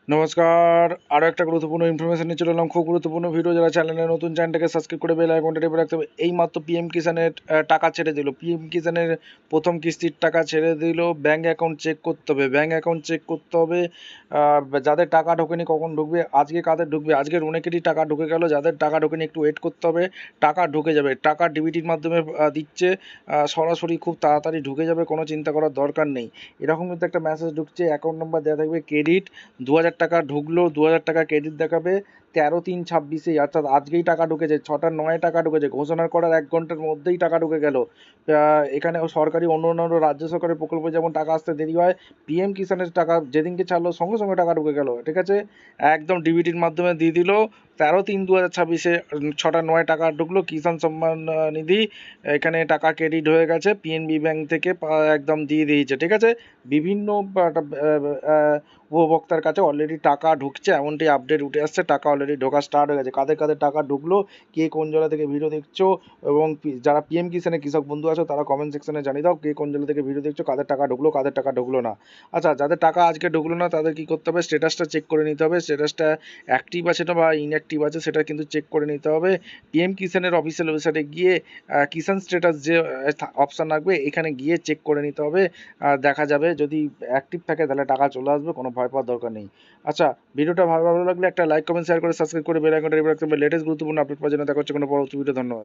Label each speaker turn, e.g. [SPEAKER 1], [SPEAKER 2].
[SPEAKER 1] নমস্কার, আরও একটা গুরুত্বপূর্ণ ইনফরমেশন নিয়ে চলে এলাম। খুব গুরুত্বপূর্ণ ভিডিও। যারা চ্যানেলে নতুন, চ্যানেলটাকে সাবস্ক্রাইব করে বেল আইকনটা টিপে রাখতে হবে। এইমাত্র পিএম কিষানের টাকা ছেড়ে দিল। পিএম কিষানের প্রথম কিস্তির টাকা ছেড়ে দিল। ব্যাঙ্ক অ্যাকাউন্ট চেক করতে হবে, ব্যাঙ্ক অ্যাকাউন্ট চেক করতে হবে। যাদের টাকা ঢোকেনি কখন ঢুকবে, আজকে কাদের ঢুকবে, আজকের অনেকেরই টাকা ঢুকে গেল। যাদের টাকা ঢোকেনি একটু ওয়েট করতে হবে, টাকা ঢুকে যাবে। টাকা ডিবিটির মাধ্যমে দিচ্ছে, সরাসরি খুব তাড়াতাড়ি ঢুকে যাবে, কোনো চিন্তা করার দরকার নেই। এরকম কিন্তু একটা মেসেজ ঢুকছে, অ্যাকাউন্ট নাম্বার দেওয়া থাকবে, ক্রেডিট 2000 টাকা ঢুকলো, 2000 টাকা ক্রেডিট দেখাবে 13/3/26, অর্থাৎ আজকেই টাকা ঢুকেছে, 6টা 9 টাকা ঢুকেছে, ঘোষণা করার 1 ঘন্টার মধ্যেই টাকা ঢুকে গেল। এখানে সরকারি অন্য রাজ্য সরকারের প্রকল্পে যেমন টাকা আসতে দেরি হয়, পিএম কিষানের টাকা যেদিনকে ছাড়লো সঙ্গে সঙ্গে টাকা ঢুকে গেল। ঠিক আছে, একদম ডিবিটির মাধ্যমে দিয়ে দিল। 13/3/2026 6টা 9 টাকা ঢুকলো, কিষাণ সম্মান নিধি এখানে টাকা ক্রেডিট হয়ে গেছে, পিএনবি ব্যাংক থেকে একদম দিয়ে দিয়েছে। ঠিক আছে, বিভিন্ন উপভোক্তার কাছে অলরেডি টাকা ঢুকছে, এমনটি আপডেট উঠে আসছে। টাকা অলরেডি ঢোকা স্টার্ট হয়ে গেছে। কাদের কাদের টাকা ঢুকলো, কে কোন জেলা থেকে ভিডিও দেখছো, এবং যারা পিএম কিষানে কৃষক বন্ধু আছো তারা কমেন্ট সেকশনে জানিয়ে দাও কে কোন জেলা থেকে ভিডিও দেখছো, কাদের টাকা ঢুকলো, কাদের টাকা ঢুকলো না। আচ্ছা, যাদের টাকা আজকে ঢুকলো না তাদের কি করতে হবে, স্ট্যাটাসটা চেক করে নিতে হবে। স্ট্যাটাসটা অ্যাক্টিভ আছে না বা ইনঅ্যাক্টিভ আছে সেটা কিন্তু চেক করে নিতে হবে। পিএম কিষানের অফিসিয়াল ওয়েবসাইটে গিয়ে কিষাণ স্ট্যাটাস যে অপশান রাখবে এখানে গিয়ে চেক করে নিতে হবে। দেখা যাবে যদি অ্যাক্টিভ থাকে তাহলে টাকা চলে আসবে, কোনো ভয় পাওয়ার দরকার নেই। আচ্ছা, ভিডিওটা ভালো লাগলে একটা লাইক, কমেন্ট, শেয়ার করে সাবস্ক্রাইব করে বেল আইকনটা টিপে রাখতে হবে লেটেস্ট গুরুত্বপূর্ণ আপডেট পাওয়ার জন্য। দেখা হচ্ছে কোনো পরবর্তী ভিডিও। ধন্যবাদ।